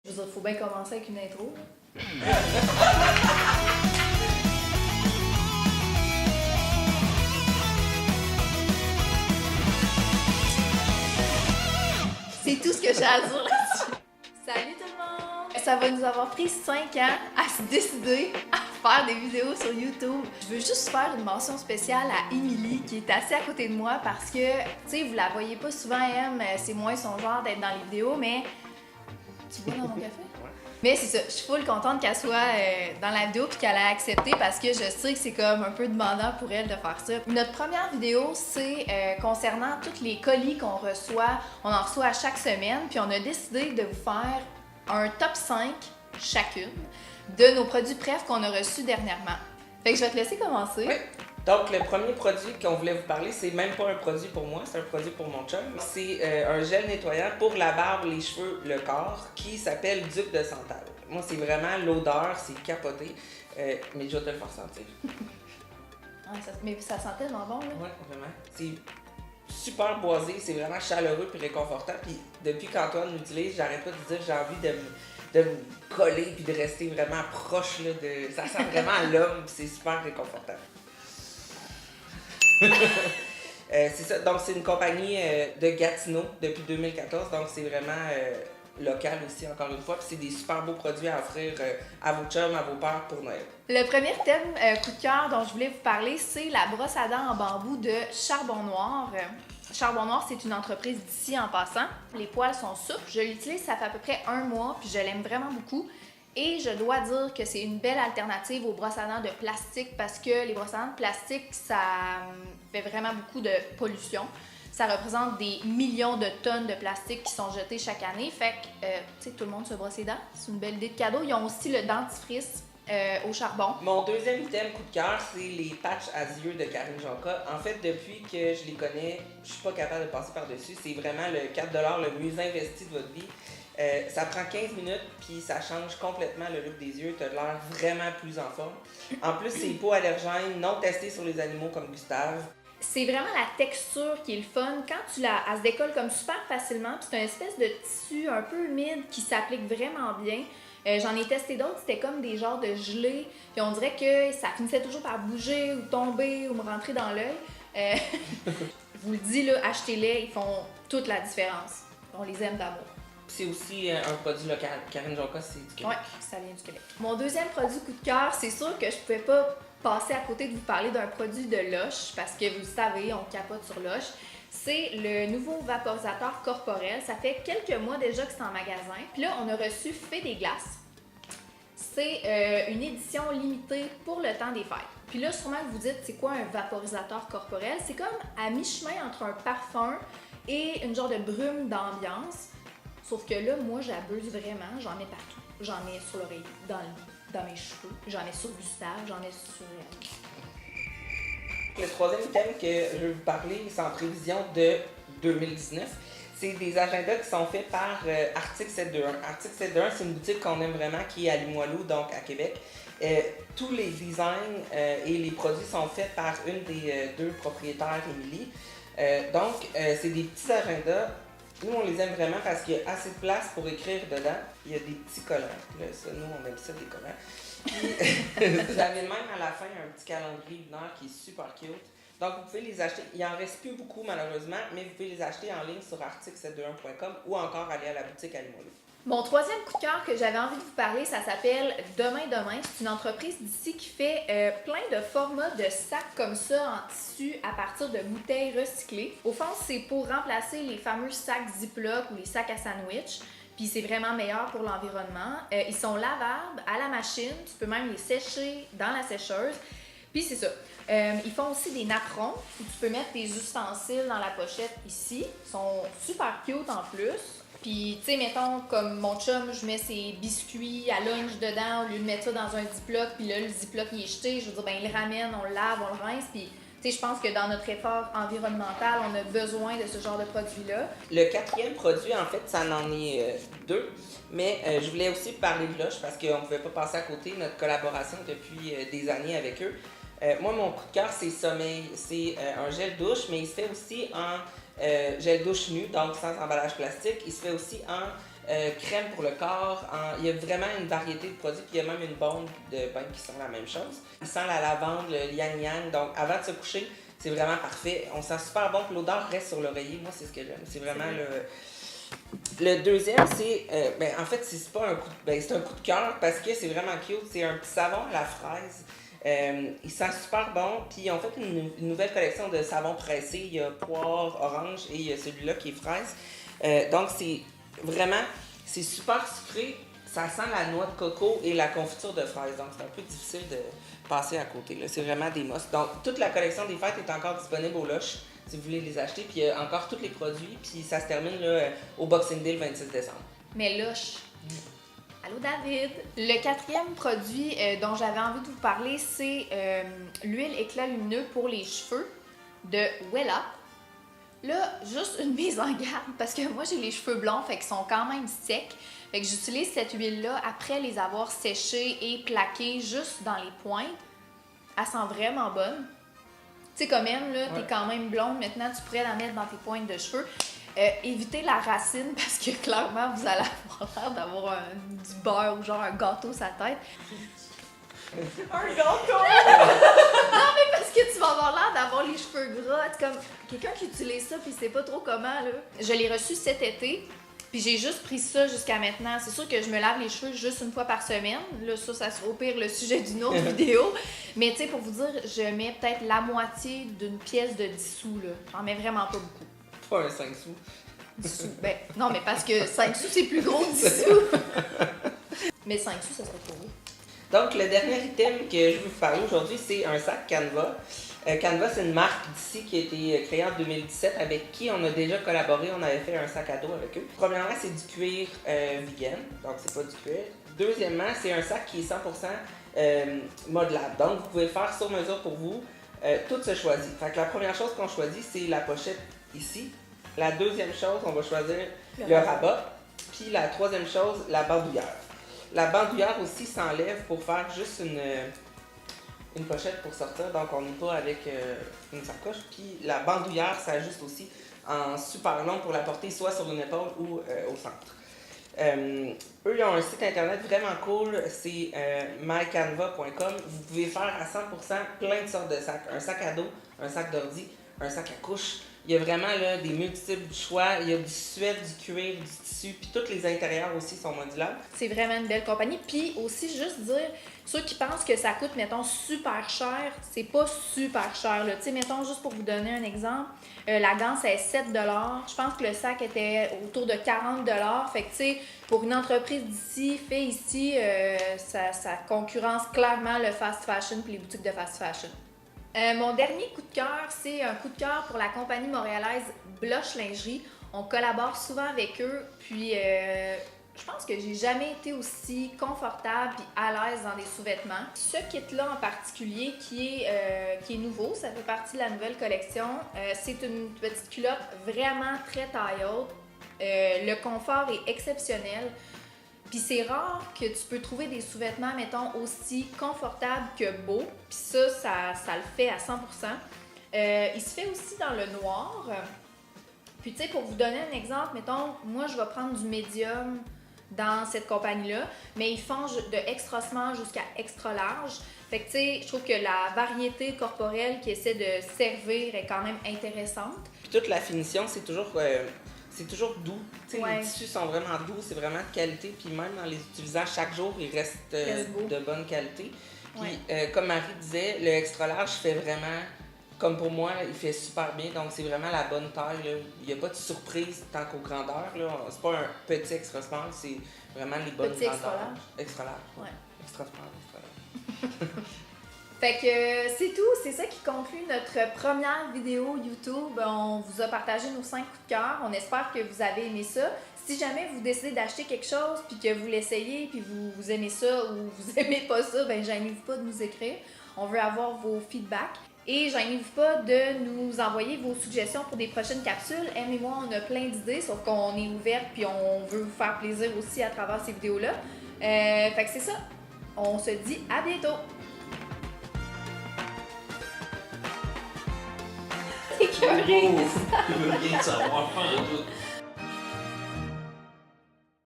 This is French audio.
Je veux dire, faut bien commencer avec une intro. C'est tout ce que j'ai à dire là-dessus. Salut tout le monde! Ça va nous avoir pris 5 ans à se décider à faire des vidéos sur YouTube. Je veux juste faire une mention spéciale à Émilie qui est assise à côté de moi parce que, tu sais, vous la voyez pas souvent, c'est moins son genre d'être dans les vidéos, mais tu vois dans mon café? Mais c'est ça, je suis full contente qu'elle soit dans la vidéo puis qu'elle ait accepté parce que je sais que c'est comme un peu demandant pour elle de faire ça. Notre première vidéo, c'est concernant tous les colis qu'on reçoit. On en reçoit à chaque semaine, puis on a décidé de vous faire un top 5 chacune de nos produits préf qu'on a reçus dernièrement. Fait que je vais te laisser commencer. Oui. Donc, le premier produit qu'on voulait vous parler, c'est même pas un produit pour moi, c'est un produit pour mon chum. C'est un gel nettoyant pour la barbe, les cheveux, le corps, qui s'appelle Duc de Santal. Moi, c'est vraiment l'odeur, c'est capoté, mais je vais te le faire sentir. Mais ça sent tellement bon, là. Oui, vraiment. C'est super boisé, c'est vraiment chaleureux et réconfortant. Puis depuis qu'Antoine l'utilise, j'arrête pas de dire j'ai envie de me coller puis de rester vraiment proche là, de. Ça sent vraiment l'homme, c'est super réconfortant. C'est ça, donc c'est une compagnie de Gatineau depuis 2014, donc c'est vraiment local aussi encore une fois, puis c'est des super beaux produits à offrir à vos chums, à vos pères pour Noël. Le premier thème coup de cœur dont je voulais vous parler, c'est la brosse à dents en bambou de Charbon Noir. Charbon Noir, c'est une entreprise d'ici en passant. Les poils sont souples, je l'utilise, ça fait à peu près 1 mois, puis je l'aime vraiment beaucoup. Et je dois dire que c'est une belle alternative aux brosses à dents de plastique parce que les brosses à dents de plastique, ça fait vraiment beaucoup de pollution. Ça représente des millions de tonnes de plastique qui sont jetées chaque année. Fait que, tu sais, tout le monde se brosse les dents. C'est une belle idée de cadeau. Ils ont aussi le dentifrice au charbon. Mon deuxième item coup de cœur, c'est les patchs à yeux de Karine Jonca. En fait, depuis que je les connais, je suis pas capable de passer par-dessus. C'est vraiment le 4$ le mieux investi de votre vie. Ça prend 15 minutes, puis ça change complètement le look des yeux. Tu as l'air vraiment plus en forme. En plus, c'est hypoallergène, non testé sur les animaux comme Gustave. C'est vraiment la texture qui est le fun. Quand elle se décolle comme super facilement, puis c'est une espèce de tissu un peu humide qui s'applique vraiment bien. J'en ai testé d'autres, c'était comme des genres de gelée, puis on dirait que ça finissait toujours par bouger ou tomber ou me rentrer dans l'œil. Je vous le dis, là, achetez-les, ils font toute la différence. On les aime d'amour. C'est aussi un produit local. Karine Jonca, c'est du Québec. Oui, ça vient du Québec. Mon deuxième produit coup de cœur, c'est sûr que je pouvais pas passer à côté de vous parler d'un produit de Lush, parce que vous le savez, on capote sur Lush. C'est le nouveau vaporisateur corporel. Ça fait quelques mois déjà que c'est en magasin. Puis là, on a reçu Fée des glaces. C'est une édition limitée pour le temps des fêtes. Puis là, sûrement que vous dites, c'est quoi un vaporisateur corporel? C'est comme à mi-chemin entre un parfum et une genre de brume d'ambiance. Sauf que là, moi, j'abuse vraiment. J'en ai partout. J'en ai sur l'oreiller, dans mes cheveux. J'en ai sur Gustave, j'en ai sur... Le troisième thème que je veux vous parler, c'est en prévision de 2019. C'est des agendas qui sont faits par Arctic 721. Arctic 721, c'est une boutique qu'on aime vraiment qui est à Limoilou, donc à Québec. Tous les designs et les produits sont faits par une des deux propriétaires, Émilie. C'est des petits agendas. Nous, on les aime vraiment parce qu'il y a assez de place pour écrire dedans. Il y a des petits collants. Là, ça, nous, on aime ça, des collants. Puis, vous avez même à la fin un petit calendrier lunaire qui est super cute. Donc, vous pouvez les acheter. Il n'en reste plus beaucoup, malheureusement, mais vous pouvez les acheter en ligne sur arctic721.com ou encore aller à la boutique à Limoilou. Mon troisième coup de cœur que j'avais envie de vous parler, ça s'appelle Demain Demain. C'est une entreprise d'ici qui fait plein de formats de sacs comme ça en tissu à partir de bouteilles recyclées. Au fond, c'est pour remplacer les fameux sacs Ziploc ou les sacs à sandwich. Puis c'est vraiment meilleur pour l'environnement. Ils sont lavables à la machine. Tu peux même les sécher dans la sécheuse. Puis c'est ça. Ils font aussi des napperons où tu peux mettre tes ustensiles dans la pochette ici. Ils sont super cute en plus. Puis, tu sais, mettons, comme mon chum, je mets ses biscuits à lunch dedans au lieu de mettre ça dans un Ziploc, puis là, le Ziploc, il est jeté. Je veux dire, ben, il le ramène, on le lave, on le rince, puis, tu sais, je pense que dans notre effort environnemental, on a besoin de ce genre de produit-là. Le quatrième produit, en fait, ça en est deux, mais je voulais aussi parler de Lush parce qu'on ne pouvait pas passer à côté de notre collaboration depuis des années avec eux. Moi, mon coup de cœur, c'est Sommeil. C'est un gel douche, mais il se fait aussi en gel douche nu, donc sans emballage plastique. Il se fait aussi en crème pour le corps. Il y a vraiment une variété de produits, puis il y a même une bombe de bain qui sent la même chose. Il sent la lavande, le yang-yang, donc avant de se coucher, c'est vraiment parfait. On sent super bon, puis l'odeur reste sur l'oreiller. Moi, c'est ce que j'aime. C'est vraiment le deuxième, c'est... en fait, c'est pas un coup c'est un coup de cœur parce que c'est vraiment cute. C'est un petit savon à la fraise. Il sent super bon. Puis ils ont fait une nouvelle collection de savons pressés. Il y a poire, orange et il y a celui-là qui est fraise. Donc, c'est super sucré. Ça sent la noix de coco et la confiture de fraise. Donc, c'est un peu difficile de passer à côté. Là. C'est vraiment des must. Donc, toute la collection des fêtes est encore disponible au Lush si vous voulez les acheter. Puis, il y a encore tous les produits. Puis, ça se termine là, au Boxing Day le 26 décembre. Mais Lush. Allô David! Le quatrième produit dont j'avais envie de vous parler, c'est l'huile éclat lumineux pour les cheveux de Wella. Là, juste une mise en garde, parce que moi j'ai les cheveux blonds, fait qu'ils sont quand même secs. Fait que j'utilise cette huile-là après les avoir séchés et plaqués juste dans les pointes. Elle sent vraiment bonne. Tu sais, comme elle, là, t'es quand même blonde, maintenant tu pourrais la mettre dans tes pointes de cheveux. Évitez la racine parce que clairement vous allez avoir l'air d'avoir du beurre ou genre un gâteau sur la tête. Un gâteau! Non mais parce que tu vas avoir l'air d'avoir les cheveux gras. C'est comme quelqu'un qui utilise ça puis sait pas trop comment là. Je l'ai reçu cet été. Puis j'ai juste pris ça jusqu'à maintenant. C'est sûr que je me lave les cheveux juste une fois par semaine. Là, ça sera au pire le sujet d'une autre vidéo. Mais tu sais, pour vous dire, je mets peut-être la moitié d'une pièce de 10 sous. Là. J'en mets vraiment pas beaucoup. Pas un 5 sous. 10 sous. Ben, non, mais parce que 5 sous, c'est plus gros que 10 sous. Mais 5 sous, ça serait trop gros. Donc, le dernier item que je veux vous parler aujourd'hui, c'est un sac Canva. Canva, c'est une marque d'ici qui a été créée en 2017 avec qui on a déjà collaboré. On avait fait un sac à dos avec eux. Premièrement, c'est du cuir vegan, donc c'est pas du cuir. Deuxièmement, c'est un sac qui est 100% modelable. Donc, vous pouvez le faire sur mesure pour vous. Tout se choisit. Fait que la première chose qu'on choisit, c'est la pochette ici. La deuxième chose, on va choisir le rabat. Puis la troisième chose, la bandoulière. La bandoulière aussi s'enlève pour faire juste une pochette pour sortir, donc on n'est pas avec une sacoche. Puis la bandoulière s'ajuste aussi en super long pour la porter soit sur une épaule ou au centre. Eux, ils ont un site internet vraiment cool, c'est mycanva.com. Vous pouvez faire à 100% plein de sortes de sacs. Un sac à dos, un sac d'ordi, un sac à couche. Il y a vraiment là, des multiples choix. Il y a du suède, du cuir, du tissu, puis tous les intérieurs aussi sont modulables. C'est vraiment une belle compagnie. Puis aussi, juste dire, ceux qui pensent que ça coûte, mettons, super cher, c'est pas super cher. Tu sais, mettons, juste pour vous donner un exemple, la ganse est 7 $. Je pense que le sac était autour de 40 $. Fait que, tu sais, pour une entreprise d'ici, fait ici, ça concurrence clairement le fast fashion puis les boutiques de fast fashion. Mon dernier coup de cœur, c'est un coup de cœur pour la compagnie montréalaise Blush Lingerie. On collabore souvent avec eux, puis je pense que j'ai jamais été aussi confortable et à l'aise dans des sous-vêtements. Ce kit-là en particulier qui est nouveau, ça fait partie de la nouvelle collection. C'est une petite culotte vraiment très taille haute. Le confort est exceptionnel. Puis c'est rare que tu peux trouver des sous-vêtements, mettons, aussi confortables que beaux. Puis ça le fait à 100%. Il se fait aussi dans le noir. Puis tu sais, pour vous donner un exemple, mettons, moi je vais prendre du médium dans cette compagnie-là, mais ils font de extra small jusqu'à extra large. Fait que tu sais, je trouve que la variété corporelle qu'ils essaient de servir est quand même intéressante. Puis toute la finition, c'est toujours doux. Les tissus sont vraiment doux, c'est vraiment de qualité. Puis même en les utilisant chaque jour, ils restent de bonne qualité. Puis comme Marie disait, le extra large fait vraiment, comme pour moi, il fait super bien. Donc c'est vraiment la bonne taille. Là. Il n'y a pas de surprise tant qu'aux grandeurs. C'est pas un petit extra small, c'est vraiment les bonnes petit grandeurs. Extra large. Ouais. Extra small, extra large. Fait que c'est tout, c'est ça qui conclut notre première vidéo YouTube. On vous a partagé nos 5 coups de cœur, on espère que vous avez aimé ça. Si jamais vous décidez d'acheter quelque chose, puis que vous l'essayez, puis vous aimez ça ou vous aimez pas ça, ben gênez-vous pas de nous écrire. On veut avoir vos feedbacks. Et gênez-vous pas de nous envoyer vos suggestions pour des prochaines capsules. Em et moi, on a plein d'idées, sauf qu'on est ouverte, puis on veut vous faire plaisir aussi à travers ces vidéos-là. Fait que c'est ça, on se dit à bientôt! Il veut rien savoir, pas en tout.